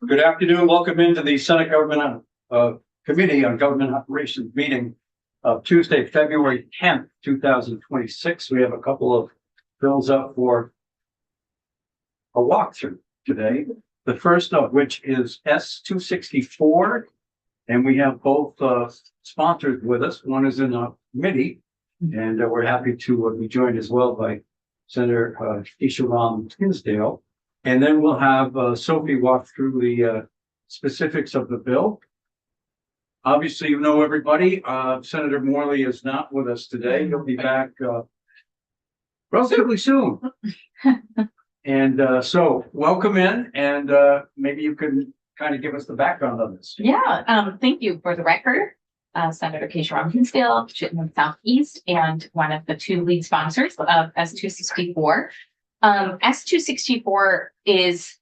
Good afternoon. Welcome into the Senate Government Committee on Government Operations meeting of Tuesday, February 10th, 2026. We have a couple of bills up for a walkthrough today. The first of which is S-264, and we have both sponsors with us. One is in a committee, and we're happy to be joined as well by Senator Isharam Tinsdale. And then we'll have Sophie walk through the specifics of the bill. Obviously, you know everybody. Senator Morley is not with us today. He'll be back relatively soon. And so welcome in, and maybe you can kind of give us the background on this. Yeah, thank you. For the record, Senator Isharam Tinsdale, Chittenden Southeast, and one of the two lead sponsors of S-264. S-264 is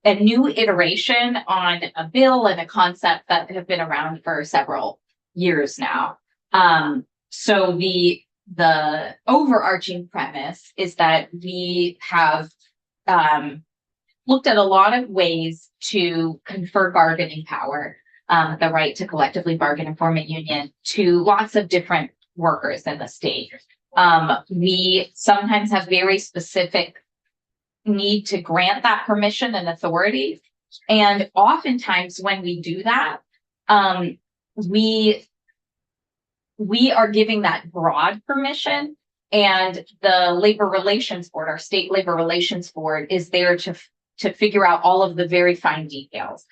a new iteration on a bill and a concept that have been around for several years now. So the overarching premise is that we have looked at a lot of ways to confer bargaining power, the right to collectively bargain and form a union, to lots of different workers in the state. We sometimes have very specific need to grant that permission and authority. And oftentimes when we do that, we are giving that broad permission, and the Labor Relations Board, our state Labor Relations Board, is there to figure out all of the very fine details.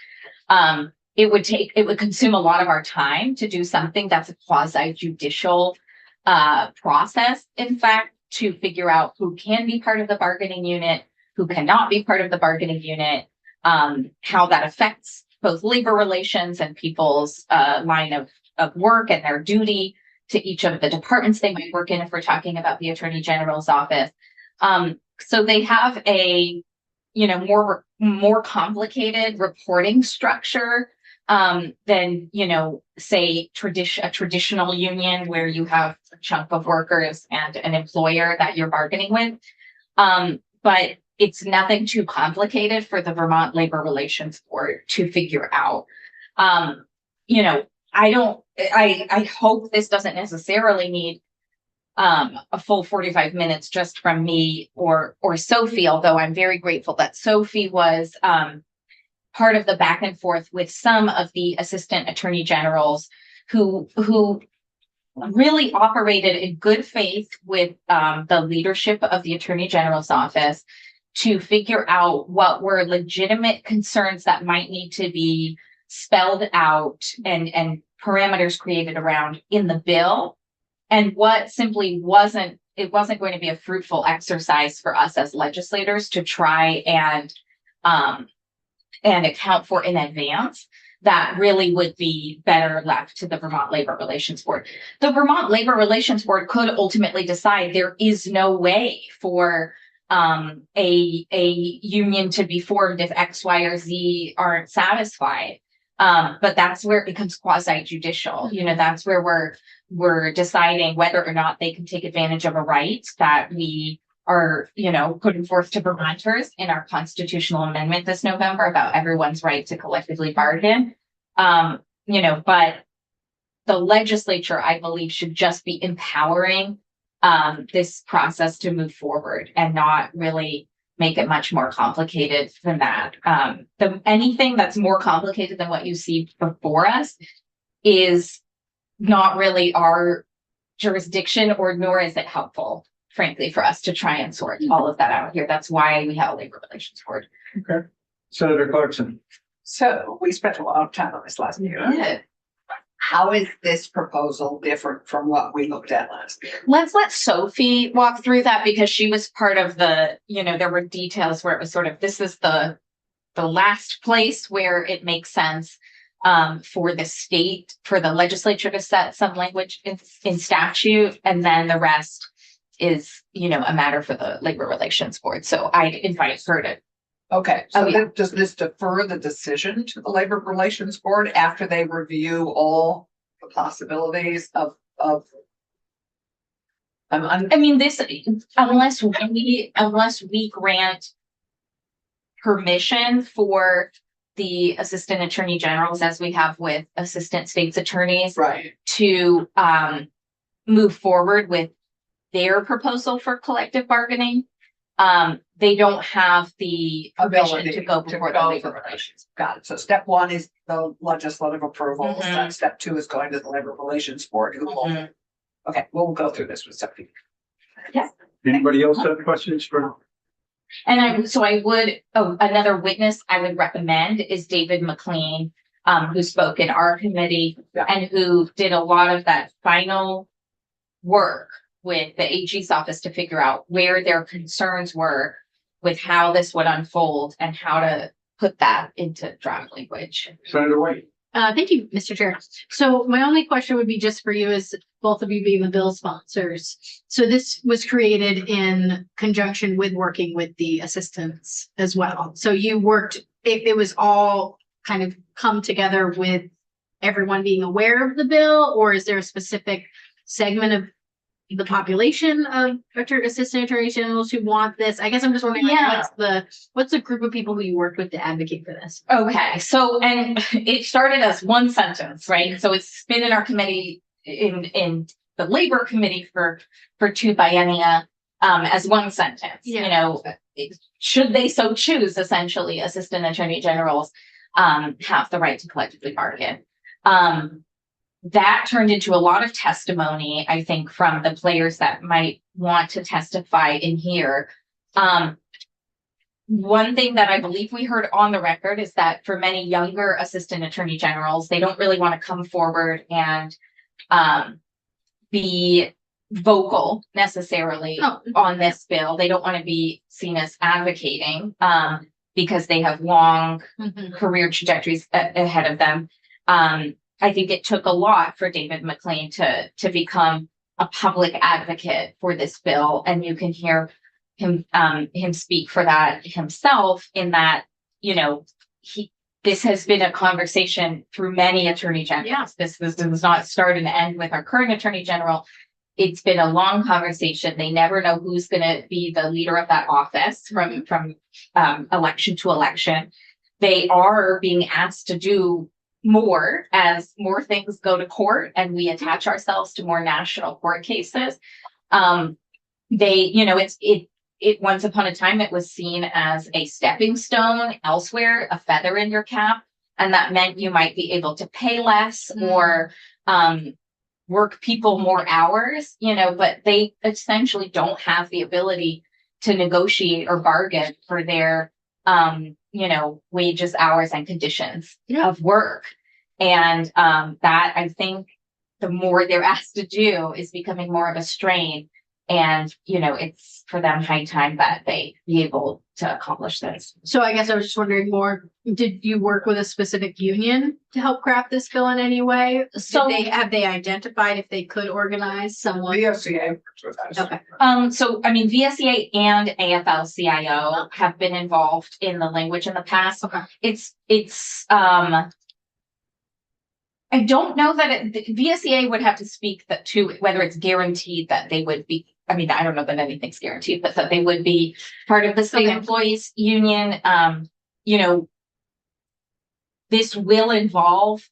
It would consume a lot of our time to do something that's a quasi-judicial process, in fact, to figure out who can be part of the bargaining unit, who cannot be part of the bargaining unit, how that affects both labor relations and people's line of work and their duty to each of the departments they might work in, if we're talking about the Attorney General's office. So they have a more complicated reporting structure than say a traditional union where you have a chunk of workers and an employer that you're bargaining with. But it's nothing too complicated for the Vermont Labor Relations Board to figure out. I hope this doesn't necessarily need a full 45 minutes just from me or Sophie, although I'm very grateful that Sophie was part of the back and forth with some of the assistant attorney generals who really operated in good faith with the leadership of the Attorney General's office to figure out what were legitimate concerns that might need to be spelled out and parameters created around in the bill, and what simply wasn't going to be a fruitful exercise for us as legislators to try and account for in advance, that really would be better left to the Vermont Labor Relations Board. The Vermont Labor Relations Board could ultimately decide there is no way for a union to be formed if X, Y, or Z aren't satisfied. But that's where it becomes quasi-judicial. That's where we're deciding whether or not they can take advantage of a right that we are, putting forth to Vermonters in our constitutional amendment this November about everyone's right to collectively bargain. But the legislature, I believe, should just be empowering this process to move forward and not really make it much more complicated than that. Anything that's more complicated than what you see before us is not really our jurisdiction, nor is it helpful, frankly, for us to try and sort all of that out here. That's why we have a Labor Relations Board. Okay. Senator Clarkson. So we spent a lot of time on this last year. Yeah. How is this proposal different from what we looked at last year? Let's let Sophie walk through that, because she was part of the, there were details where it was sort of, this is the last place where it makes sense for the state, for the legislature to set some language in statute, and then the rest is, a matter for the Labor Relations Board. So I invite her to. Okay, so does this defer the decision to the Labor Relations Board after they review all the possibilities of this, unless we grant permission for the assistant attorney generals, as we have with assistant states attorneys, Right. to move forward with their proposal for collective bargaining. They don't have the permission Ability to go before the go labor for relations. Got it. So step one is the legislative approval. Mhm. Step two is going to the labor relations board. Who will- Mhm. Okay, we'll go through this with Stephanie. Anybody else have questions for? And another witness I would recommend is David McLean, who spoke in our committee Yeah. and who did a lot of that final work with the AG's office to figure out where their concerns were with how this would unfold and how to put that into draft language. Senator White? Thank you, Mr. Chair. So my only question would be just for you as both of you being the bill sponsors. So this was created in conjunction with working with the assistants as well. So you worked, it was all kind of come together with everyone being aware of the bill, or is there a specific segment of the population of assistant attorney generals who want this? I guess I'm just wondering, like, Yeah. what's the group of people who you worked with to advocate for this? Okay, so, and it started as one sentence, right? So it's been in our committee, in the labor committee for 2 biennia, as one sentence, you Yeah. know, should they so choose, essentially, assistant attorney generals, have the right to collectively bargain. That turned into a lot of testimony, I think, from the players that might want to testify in here. One thing that I believe we heard on the record is that for many younger assistant attorney generals, they don't really want to come forward and be vocal necessarily Oh. on this bill. They don't want to be seen as advocating because they have long Mhm. career trajectories ahead of them. I think it took a lot for David McLean to become a public advocate for this bill, and you can hear him speak for that himself, in that, you know, this has been a conversation through many attorney generals. Yeah. This does not start and end with our current attorney general. It's been a long conversation. They never know who's going to be the leader of that office from election to election. They are being asked to do more as more things go to court and we attach ourselves to more national court cases. It once upon a time, it was seen as a stepping stone elsewhere, a feather in your cap. And that meant you might be able to pay less or work people more hours, you know, but they essentially don't have the ability to negotiate or bargain for their, wages, hours, and conditions of work. And that, I think, the more they're asked to do is becoming more of a strain. And, you know, it's for them high time that they be able to accomplish this. So I guess I was just wondering more, did you work with a specific union to help craft this bill in any way? So- Have they identified if they could organize someone? VSCA works with us. Okay. VSEA and AFL-CIO have been involved in the language in the past. Okay. I don't know that the VSEA would have to speak to whether it's guaranteed that they would be. I mean, I don't know that anything's guaranteed, but that they would be part of the state Okay. employees union. This will involve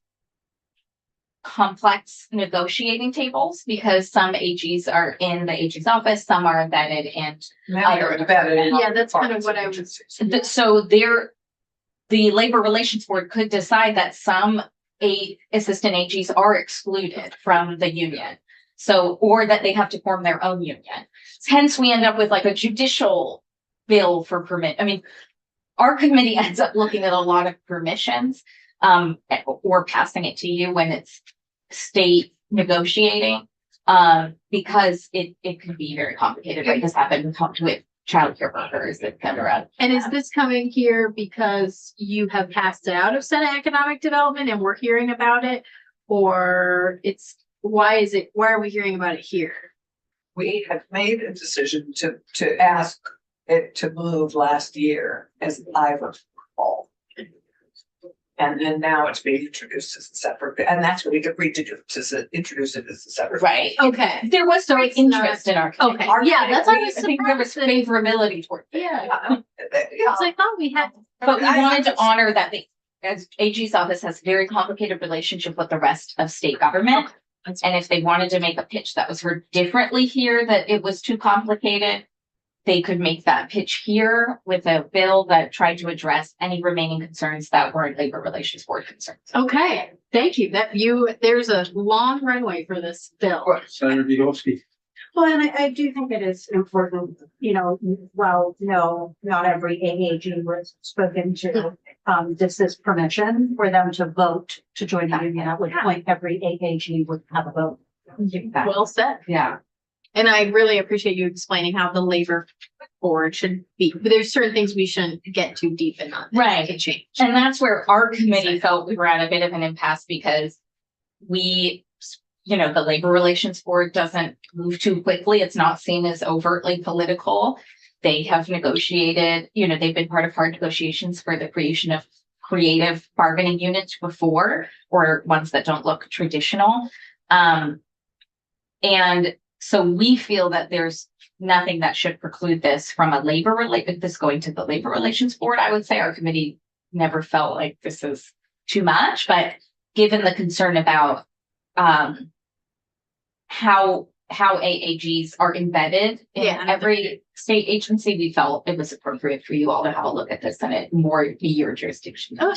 complex negotiating tables because some AGs are in the AG's office, some are embedded in. Now you're embedded in Yeah, other that's kind of departments what and I was- agencies. So the Labor Relations Board could decide that some assistant AGs are excluded from the union. So, or that they have to form their own union. Hence, we end up with like a judicial bill for permit. I mean, our committee ends up looking at a lot of permissions, or passing it to you when it's state negotiating, because it can be very complicated. Like this happened with childcare workers, et cetera. And is this coming here because you have passed it out of Senate Economic Development and we're hearing about it? Or why are we hearing about it here? We had made a decision to ask it to move last year, as I recall. And then now it's being introduced as a separate, and that's what we agreed to do, to introduce it as a separate. Right. Okay. There was some it's interest in our. Okay. Our- Yeah, that's why I was I think there was surprised favorability toward it. Yeah. Yeah. It's like, oh, we had. But we I- wanted to honor that as AG's office has a very complicated relationship with the rest of state government. And if they wanted to make a pitch that was heard differently here, that it was too complicated, they could make that pitch here with a bill that tried to address any remaining concerns that weren't labor relations board concerns. Okay, thank you. There's a long runway for this bill. Senator Bielanski. Well, and I do think it is important, well, no, not every AAG was spoken to. This is permission for them to vote to join the union, at which point every AAG would have a vote. Well said. Yeah. And I really appreciate you explaining how the labor board should be, but there's certain things we shouldn't get too deep in on. Right. To change. And that's where our committee felt we were at a bit of an impasse because the labor relations board doesn't move too quickly. It's not seen as overtly political. They have negotiated, they've been part of hard negotiations for the creation of creative bargaining units before, or ones that don't look traditional. And so we feel that there's nothing that should preclude this from this going to the labor relations board. I would say our committee never felt like this is too much, but given the concern about how AAGs are embedded in every state agency, we felt it was appropriate for you all to have a look at this and it more be your jurisdiction. Oh,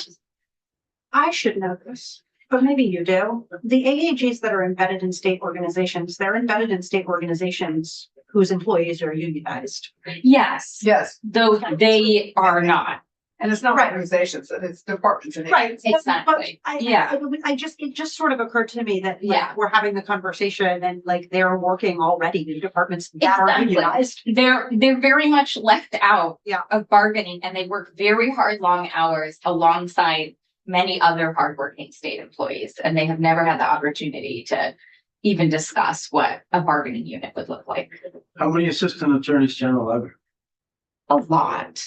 I should know this, but maybe you do. The AAGs that are embedded in state organizations, they're embedded in state organizations whose employees are unionized. Yes, Yes, though they are not. and it's not Right. organizations, it's departments and. Right. Exactly. Yeah. It just sort of occurred to me that Yeah. we're having the conversation and like they're working already in departments that are Exactly. unionized. They're very much left out Yeah. of bargaining, and they work very hard, long hours alongside many other hardworking state employees, and they have never had the opportunity to even discuss what a bargaining unit would look like. How many assistant attorneys general are there? A lot.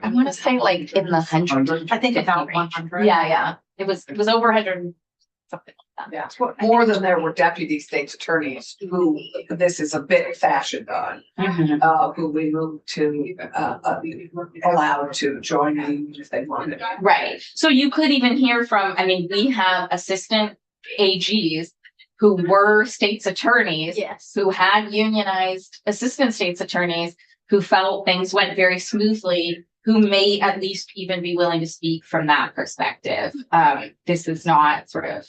I want to say like in the hundreds. I think about 50 range. 100. Yeah. It was over 100 something like that. Yeah, more than there were deputy state's attorneys who this is a bit fashioned on, who we moved to, allowed to join in if they wanted. Right. So you could even hear from, we have assistant AGs who were state's attorneys, Yes. who had unionized assistant state's attorneys, who felt things went very smoothly, who may at least even be willing to speak from that perspective. This is not sort of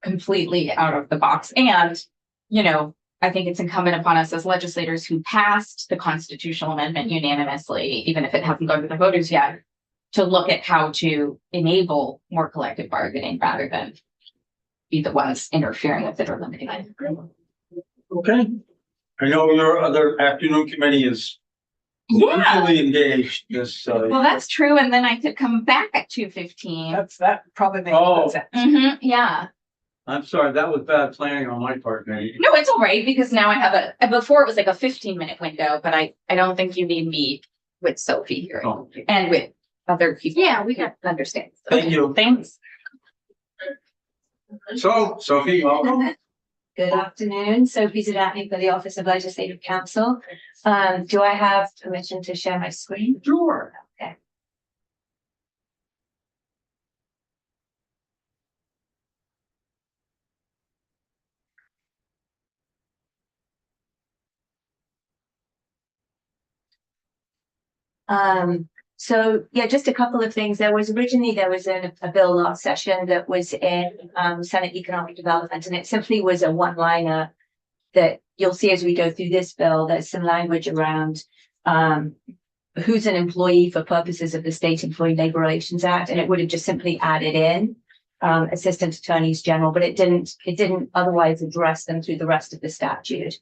completely out of the box. And, I think it's incumbent upon us as legislators who passed the constitutional amendment unanimously, even if it hasn't gone to the voters yet, to look at how to enable more collective bargaining rather than be the ones interfering with it or limiting it. Okay. I know your other afternoon committee is Yeah. usually engaged this, Well, that's true. And then I could come back at 2:15. That probably makes Oh. sense. Yeah. I'm sorry, that was bad planning on my part, maybe. No, it's all right because now I have before it was like a 15-minute window, but I don't think you need me with Sophie here Oh. and with other people. Yeah, we got- who understand. Thank you. Thanks. So, Sophie, welcome. Good afternoon, Sophie Zadatni for the Office of Legislative Counsel. Do I have permission to share my screen? Sure. Okay. So yeah, just a couple of things. There was a bill last session that was in Senate Economic Development, and it simply was a one-liner that you'll see as we go through this bill. There's some language around who's an employee for purposes of the State Employee Labor Relations Act, and it would have just simply added in assistant attorneys general, but it didn't otherwise address them through the rest of the statute.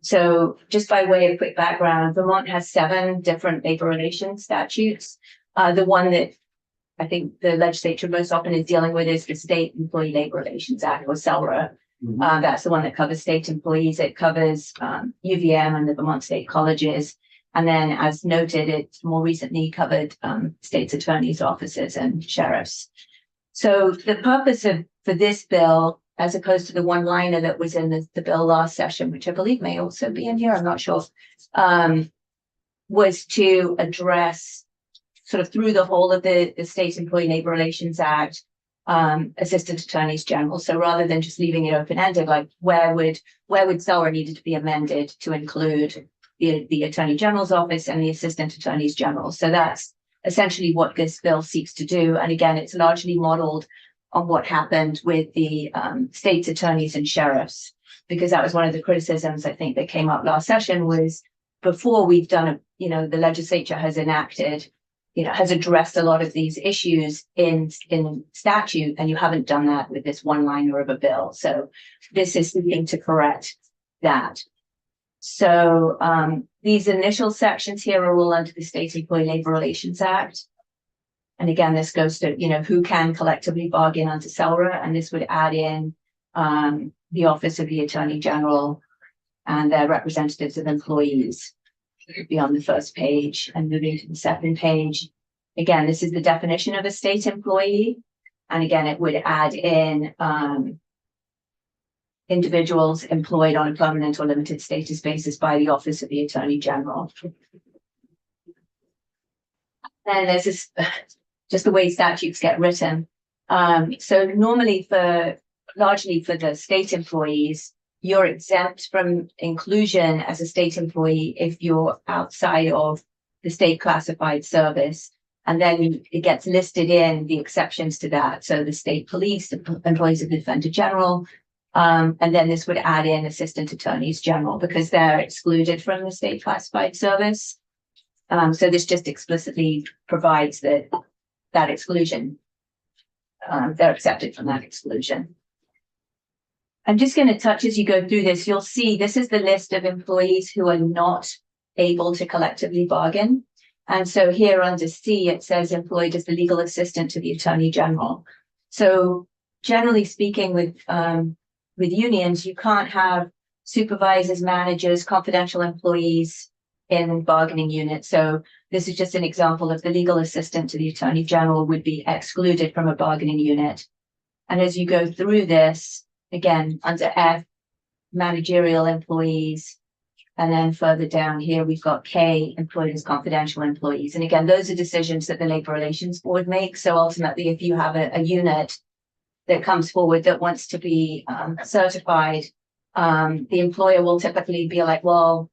So just by way of quick background, Vermont has 7 different labor relations statutes. The one that I think the legislature most often is dealing with is the State Employee Labor Relations Act, or SELRA. That's the one that covers state employees. It covers UVM and the Vermont State Colleges. And then, as noted, it's more recently covered states' attorneys' offices and sheriffs. So the purpose for this bill, as opposed to the one-liner that was in the bill last session, which I believe may also be in here, I'm not sure, was to address sort of through the whole of the State Employee Labor Relations Act, assistant attorneys general. So rather than just leaving it open-ended, like where would SELRA needed to be amended to include the Attorney General's office and the assistant attorneys general. So that's essentially what this bill seeks to do. And again, it's largely modeled on what happened with the state's attorneys and sheriffs, because that was one of the criticisms I think that came up last session was before we've done the legislature has enacted, has addressed a lot of these issues in statute, and you haven't done that with this one liner of a bill. So this is seeking to correct that. So these initial sections here are all under the State Employee Labor Relations Act. And again, this goes to, who can collectively bargain under SELRA, and this would add in the Office of the Attorney General and their representatives of employees. It would be on the first page, and moving to the second page. Again, this is the definition of a state employee. And again, it would add in individuals employed on a permanent or limited status basis by the Office of the Attorney General. And there's this, just the way statutes get written. So normally largely for the state employees, you're exempt from inclusion as a state employee if you're outside of the state classified service. And then it gets listed in the exceptions to that. So the state police, the employees of the Defender General, and then this would add in assistant attorneys general because they're excluded from the state classified service. So this just explicitly provides that exclusion. They're accepted from that exclusion. I'm just going to touch as you go through this. You'll see this is the list of employees who are not able to collectively bargain. And so here under C, it says employed as the legal assistant to the Attorney General. So generally speaking with unions, you can't have supervisors, managers, confidential employees in bargaining units. So this is just an example of the legal assistant to the Attorney General would be excluded from a bargaining unit. And as you go through this, again, under F, managerial employees, and then further down here, we've got K, employed as confidential employees. And again, those are decisions that the Labor Relations Board makes. So ultimately, if you have a unit that comes forward that wants to be certified, the employer will typically be like, well,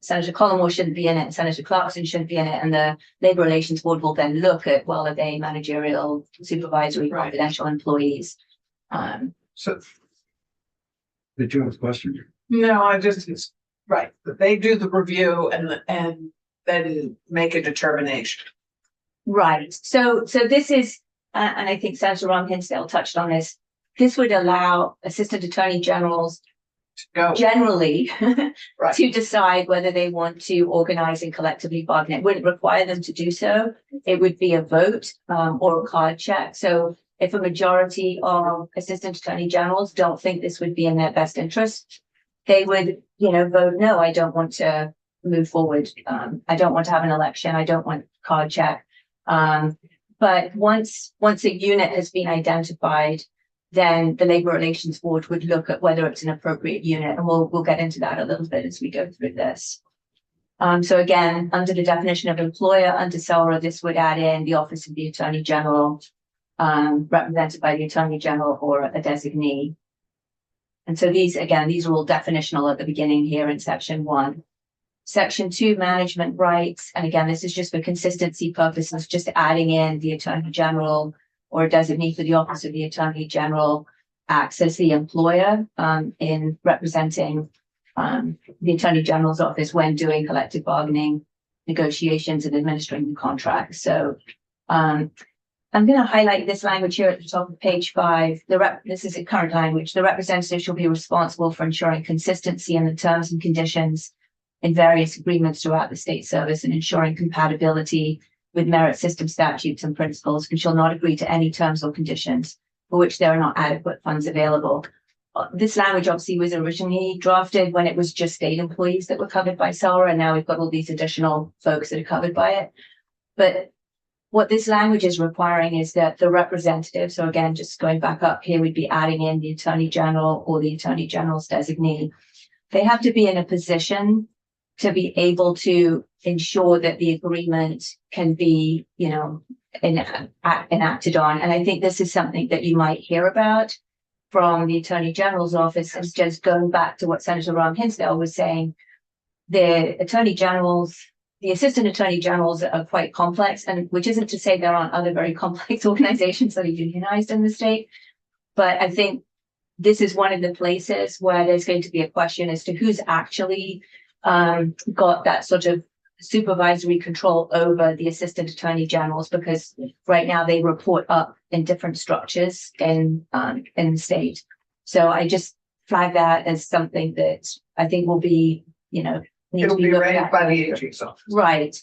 Senator Collingwood shouldn't be in it, and Senator Clarkson shouldn't be in it. And the Labor Relations Board will then look at, well, are they managerial, supervisory, confidential employees? So, Did you have a question? no, it's right, but they do the review and then make a determination. Right. So this is, and I think Senator Ron Hinsdale touched on this. This would allow assistant attorney generals Go. generally Right. to decide whether they want to organize and collectively bargain. It wouldn't require them to do so. It would be a vote or a card check. So if a majority of assistant attorney generals don't think this would be in their best interest, they would, vote no, I don't want to move forward. I don't want to have an election. I don't want card check. But once a unit has been identified, then the Labor Relations Board would look at whether it's an appropriate unit, and we'll get into that a little bit as we go through this. So again, under the definition of employer, under SELRA, this would add in the Office of the Attorney General, represented by the Attorney General or a designee. And so these are all definitional at the beginning here in Section 1. Section 2, management rights. And again, this is just for consistency purposes, just adding in the Attorney General or a designee for the Office of the Attorney General acts as the employer in representing the Attorney General's office when doing collective bargaining negotiations and administering the contract. So I'm going to highlight this language here at the top of page 5. This is a current language. The representative shall be responsible for ensuring consistency in the terms and conditions in various agreements throughout the state service and ensuring compatibility with merit system statutes and principles, and shall not agree to any terms or conditions for which there are not adequate funds available. This language obviously was originally drafted when it was just state employees that were covered by SELRA, and now we've got all these additional folks that are covered by it. But what this language is requiring is that the representative, so again, just going back up here, we'd be adding in the Attorney General or the Attorney General's designee. They have to be in a position to be able to ensure that the agreement can be, enacted on. And I think this is something that you might hear about from the Attorney General's office. And just going back to what Senator Ron Hinsdale was saying, the assistant attorney generals are quite complex, and which isn't to say there aren't other very complex organizations that are unionized in the state. But I think this is one of the places where there's going to be a question as to who's actually got that sort of supervisory control over the assistant attorney generals, because right now they report up in different structures in the state. So I just flag that as something that I think will be, need It'll to be looked read at. by the AG's office. Right.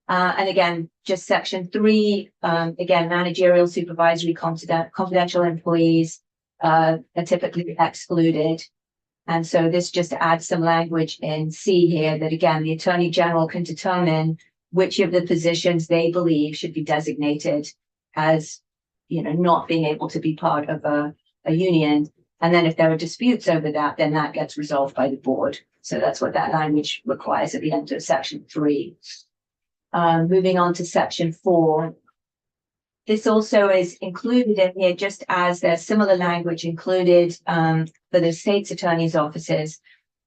And again, just section 3, again, managerial, supervisory, confidential employees are typically excluded. And so this just adds some language in C here that, again, the Attorney General can determine which of the positions they believe should be designated as, not being able to be part of a union. And then if there are disputes over that, then that gets resolved by the board. So that's what that language requires at the end of section 3. Moving on to section 4. This also is included in here, just as there's similar language included for the state's attorney's offices.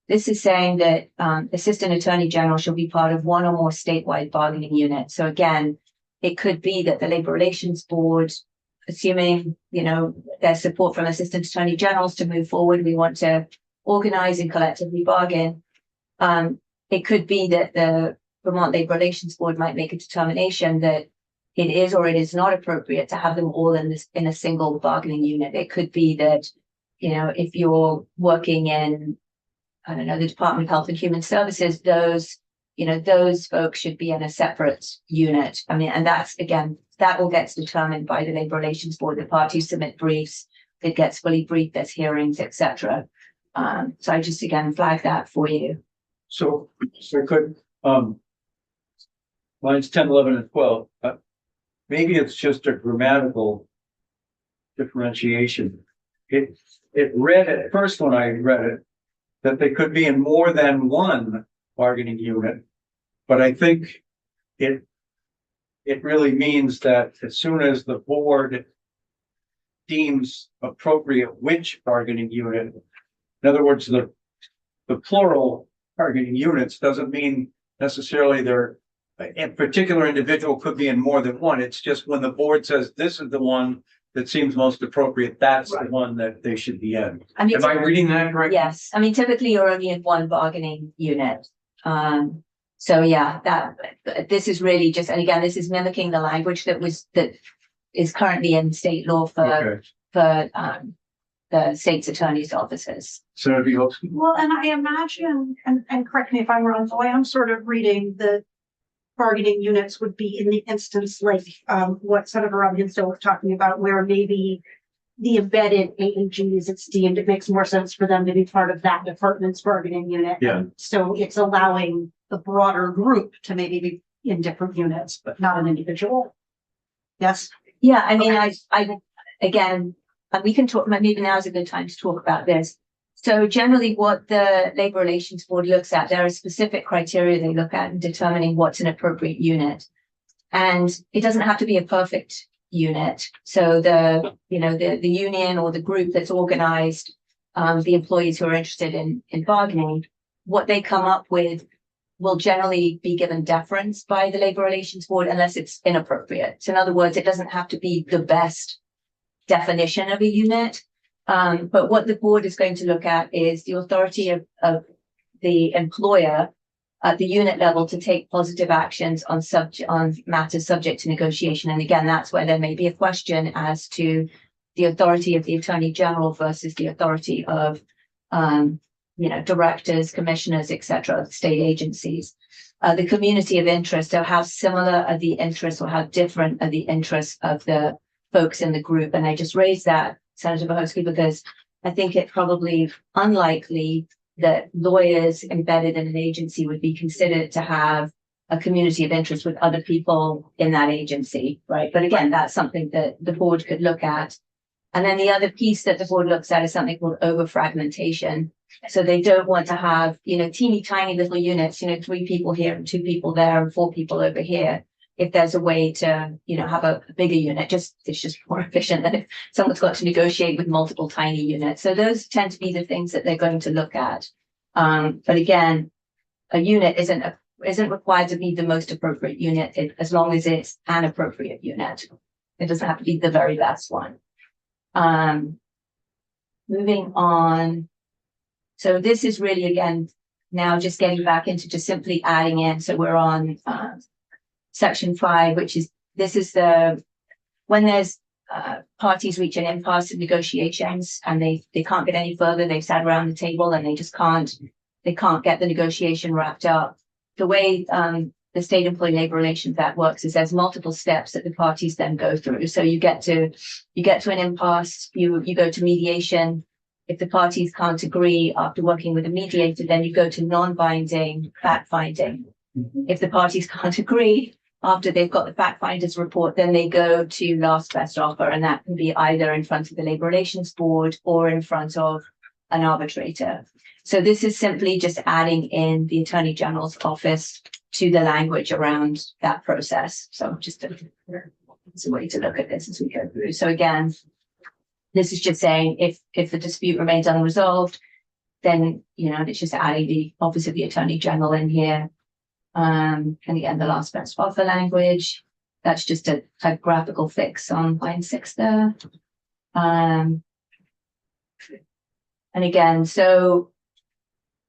This is saying that assistant attorney general shall be part of one or more statewide bargaining units. So again, it could be that the labor relations board, assuming, there's support from assistant attorney generals to move forward, we want to organize and collectively bargain. It could be that the Vermont Labor Relations Board might make a determination that it is or it is not appropriate to have them all in a single bargaining unit. It could be that, if you're working in, I don't know, the Department of Health and Human Services, those folks should be in a separate unit. I mean, and that's, again, that all gets determined by the Labor Relations Board. The parties submit briefs, it gets fully briefed, there's hearings, etc. So I just, again, flag that for you. So we could, lines 10, 11, and 12, maybe it's just a grammatical differentiation. It read at first when I read it, that they could be in more than one bargaining unit. But I think it really means that as soon as the board deems appropriate which bargaining unit, in other words, the plural bargaining units doesn't mean necessarily a particular individual could be in more than one. It's just when the board says this is the one that seems most appropriate, that's the one that they should be in. I mean, Am I reading that correctly? yes. I mean, typically you're only in one bargaining unit. So yeah, this is really just, and again, this is mimicking the language that is currently in state law for the state's attorney's offices. Senator Bielowski? Well, and I imagine, and correct me if I'm wrong, the way I'm sort of reading the bargaining units would be in the instance like what Senator Robinson was talking about, where maybe the embedded AAGs, it's deemed it makes more sense for them to be part of that department's bargaining unit. Yeah. So it's allowing the broader group to maybe be in different units, but not an individual. Yes. Yeah, I mean, I again, we can talk, maybe now is a good time to talk about this. So generally what the Labor Relations Board looks at, there are specific criteria they look at in determining what's an appropriate unit. And it doesn't have to be a perfect unit. So the union or the group that's organized, the employees who are interested in bargaining, what they come up with will generally be given deference by the Labor Relations Board unless it's inappropriate. So in other words, it doesn't have to be the best definition of a unit. But what the board is going to look at is the authority of the employer at the unit level to take positive actions on matters subject to negotiation. And again, that's where there may be a question as to the authority of the Attorney General versus the authority of directors, commissioners, etc., of state agencies. The community of interest, so how similar are the interests or how different are the interests of the folks in the group? And I just raised that, Senator Bohosky, because I think it's probably unlikely that lawyers embedded in an agency would be considered to have a community of interest with other people in that agency, right? But again, that's something that the board could look at. And then the other piece that the board looks at is something called over fragmentation. So they don't want to have, teeny tiny little units, 3 people here and 2 people there and 4 people over here. If there's a way to, have a bigger unit, it's just more efficient than if someone's got to negotiate with multiple tiny units. So those tend to be the things that they're going to look at. But again, a unit isn't required to be the most appropriate unit as long as it's an appropriate unit. It doesn't have to be the very best one. Moving on. So this is really, again, now just getting back into just simply adding in. So we're on section 5, which is, this is when there's parties reach an impasse in negotiations and they can't get any further, they've sat around the table and they just can't get the negotiation wrapped up. The way the State Employee Labor Relations Act works is there's multiple steps that the parties then go through. So you get to an impasse, you go to mediation. If the parties can't agree after working with a mediator, then you go to non-binding fact-finding. If the parties can't agree after they've got the fact-finders report, then they go to last best offer, and that can be either in front of the Labor Relations Board or in front of an arbitrator. So this is simply just adding in the Attorney General's office to the language around that process. So just it's a way to look at this as we go through. So again, this is just saying if the dispute remains unresolved, then, it's just adding the office of the Attorney General in here. And again, the last best offer language, that's just a typographical fix on line 6 there. And again, so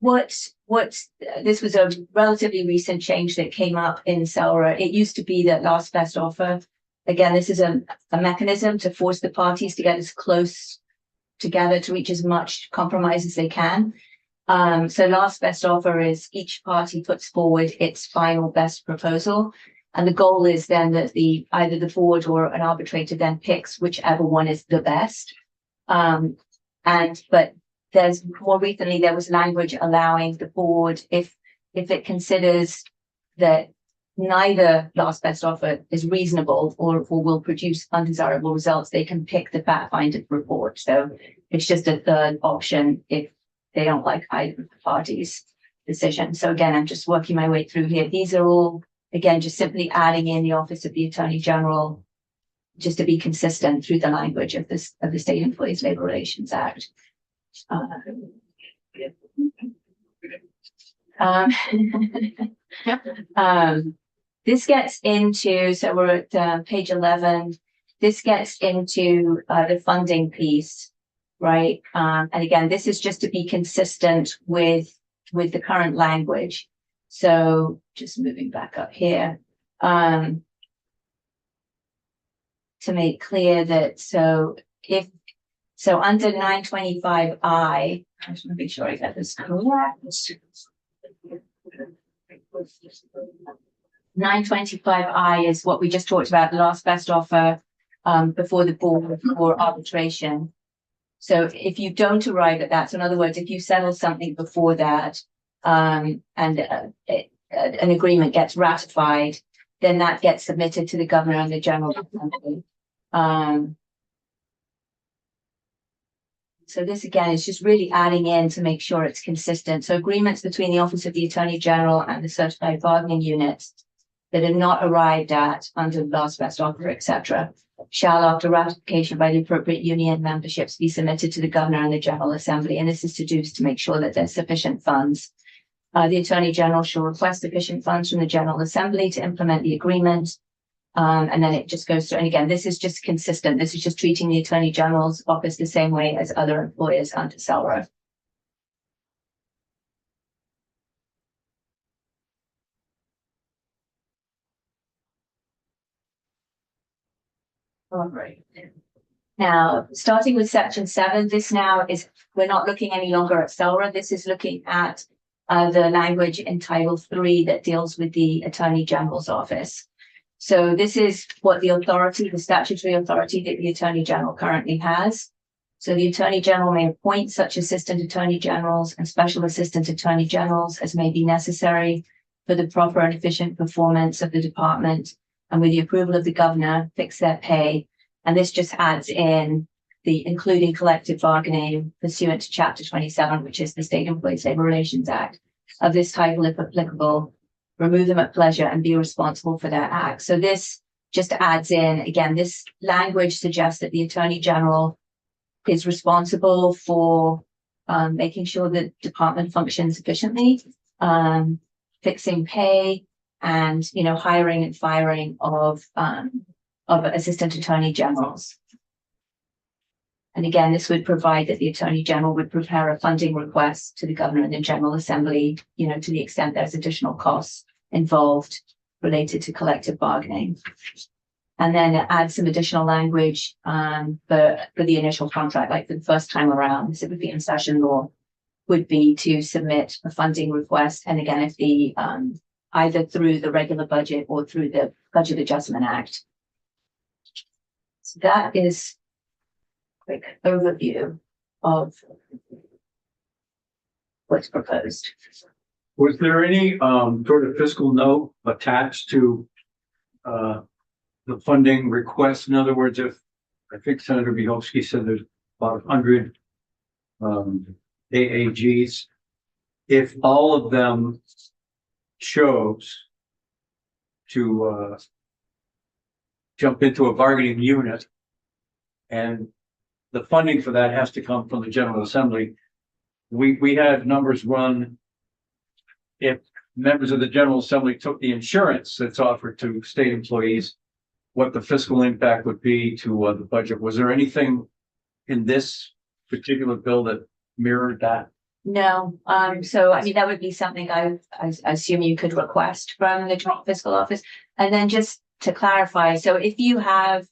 this was a relatively recent change that came up in SELRA. It used to be that last best offer, again, this is a mechanism to force the parties to get as close together to reach as much compromise as they can. So last best offer is each party puts forward its final best proposal. And the goal is then that either the board or an arbitrator then picks whichever one is the best. But there's more recently, there was language allowing the board, if it considers that neither last best offer is reasonable or will produce undesirable results, they can pick the fact-finding report. So it's just a third option if they don't like either of the parties' decision. So again, I'm just working my way through here. These are all, again, just simply adding in the Office of the Attorney General just to be consistent through the language of the State Employees Labor Relations Act. This gets into, so we're at page 11. This gets into the funding piece, right? And again, this is just to be consistent with the current language. So just moving back up here. To make clear that, so under 925I, I just want to make sure I get this correct. 925I is what we just talked about, the last best offer before the board for arbitration. So if you don't arrive at that, so in other words, if you settle something before that and an agreement gets ratified, then that gets submitted to the governor and the general assembly. So this again is just really adding in to make sure it's consistent. So agreements between the Office of the Attorney General and the certified bargaining units that are not arrived at under the last best offer, etc., shall, after ratification by the appropriate union memberships, be submitted to the governor and the general assembly. And this is to make sure that there's sufficient funds. The Attorney General shall request sufficient funds from the General Assembly to implement the agreement. And then it just goes through. And again, this is just consistent. This is just treating the Attorney General's office the same way as other employers under SELRA. All right. Now, starting with section 7, this now is, we're not looking any longer at SELRA. This is looking at the language in Title 3 that deals with the Attorney General's office. So this is what the authority, the statutory authority that the Attorney General currently has. So the Attorney General may appoint such Assistant Attorney Generals and Special Assistant Attorney Generals as may be necessary for the proper and efficient performance of the department, and with the approval of the governor, fix their pay. And this just adds in the including collective bargaining pursuant to Chapter 27, which is the State Employees Labor Relations Act, of this title if applicable, remove them at pleasure and be responsible for their acts. So this just adds in, again, this language suggests that the Attorney General is responsible for making sure that department functions efficiently, fixing pay, and hiring and firing of assistant attorney generals. And again, this would provide that the Attorney General would prepare a funding request to the Governor and the General Assembly, to the extent there's additional costs involved related to collective bargaining. And then add some additional language for the initial contract, like for the first time around, this would be in session law, would be to submit a funding request. And again, if the either through the regular budget or through the Budget Adjustment Act. So that is a quick overview of what's proposed. Was there any sort of fiscal note attached to the funding request? In other words, if I think Senator Bielski said there's about 100 AAGs, if all of them chose to jump into a bargaining unit, and the funding for that has to come from the General Assembly, we had numbers run. If members of the General Assembly took the insurance that's offered to state employees, what the fiscal impact would be to the budget. Was there anything in this particular bill that mirrored that? No, so I mean, that would be something I assume you could request from the Joint Fiscal Office. And then just to clarify, so if you have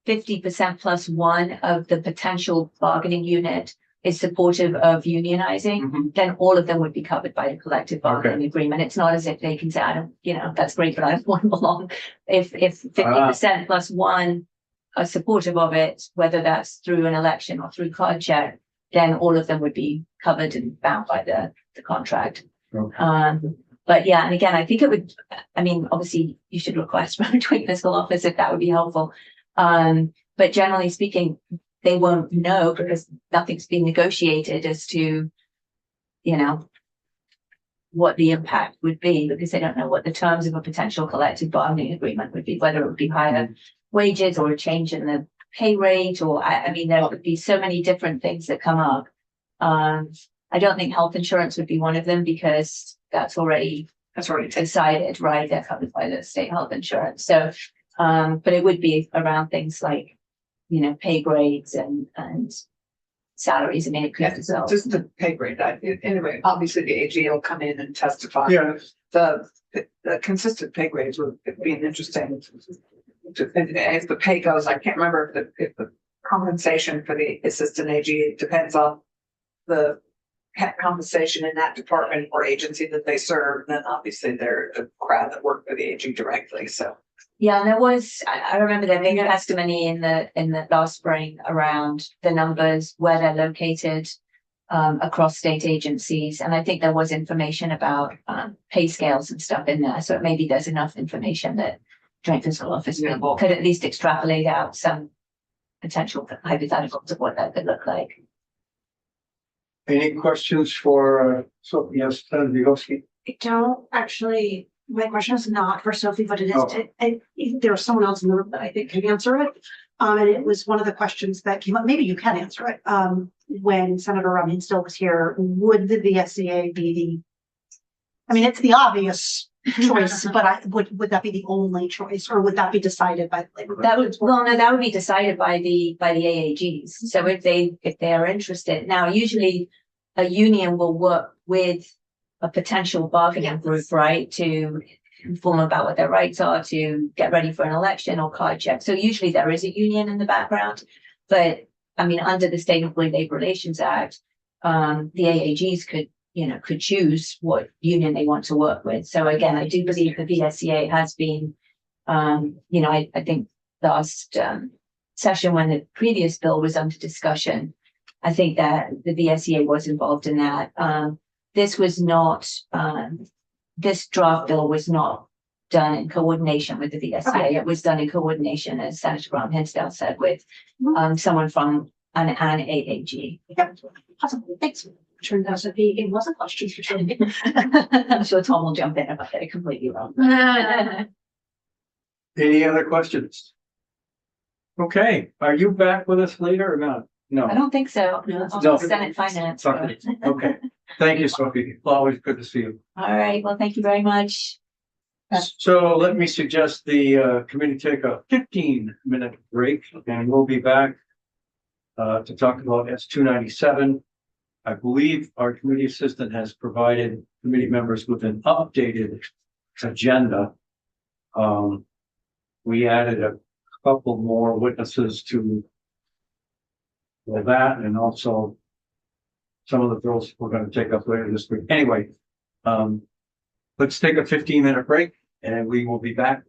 50% plus one of the potential bargaining unit is supportive of unionizing, then all of them would be covered by the collective bargaining agreement. It's not as if they can say, I don't, that's great, but I don't want belong. If 50% plus one are supportive of it, whether that's through an election or through card check, then all of them would be covered and bound by the contract. But yeah, and again, I think it would, obviously you should request from the Joint Fiscal Office if that would be helpful. But generally speaking, they won't know because nothing's been negotiated as to, what the impact would be, because they don't know what the terms of a potential collective bargaining agreement would be, whether it would be higher wages or a change in the pay rate, or there would be so many different things that come up. I don't think health insurance would be one of them because that's already decided, right? They're covered by the state health insurance. So, but it would be around things like, pay grades and salaries. It could Just the pay grade. Anyway, obviously the AG will come in and testify. Yeah. The consistent pay grades would be an interesting. If the pay goes, I can't remember if the compensation for the assistant AG depends on the compensation in that department or agency that they serve. And then obviously they're the crowd that work for the AG directly. So. Yeah, and there was, I remember there being testimony in the last spring around the numbers, where they're located across state agencies. And I think there was information about pay scales and stuff in there. So maybe there's enough information that Joint Fiscal Office could at least extrapolate out some potential hypotheticals of what that could look like. Any questions for yes, Senator Bielski? I don't actually, my question is not for Sophie, but it is, Oh. There's someone else in the room that I think can answer it. And it was one of the questions that came up, maybe you can answer it. When Senator Rummy still was here, would the VSEA be it's the obvious choice, but would that be the only choice, or would that be decided by the labor? That would be decided by the AAGs. So if they are interested. Now, usually a union will work with a potential bargaining group, right, to inform about what their rights are, to get ready for an election or card check. So usually there is a union in the background, but under the State Employee Labor Relations Act, the AAGs could choose what union they want to work with. So again, I do believe the VSEA has been, I think last session when the previous bill was under discussion, I think that the VSEA was involved in that. This was not, this draft bill was not done in coordination with the VSEA. Okay. It was done in coordination, as Senator Graham Hinsdale said, with someone from and AAG. Awesome, thanks. Turned out to be, it was a question for sure. I'm sure Tom will jump in if I get it completely wrong. Any other questions? Okay, are you back with us later or not? No. I don't think so. No. I'll Senate Finance. so. Sorry. Okay, thank you, Sophie. Always good to see you. All right, well, thank you very much. So let me suggest the committee take a 15-minute break and we'll be back to talk about S-297. I believe our committee assistant has provided committee members with an updated agenda. We added a couple more witnesses to that, and also some of the bills we're going to take up later this week. Anyway, let's take a 15-minute break and we will be back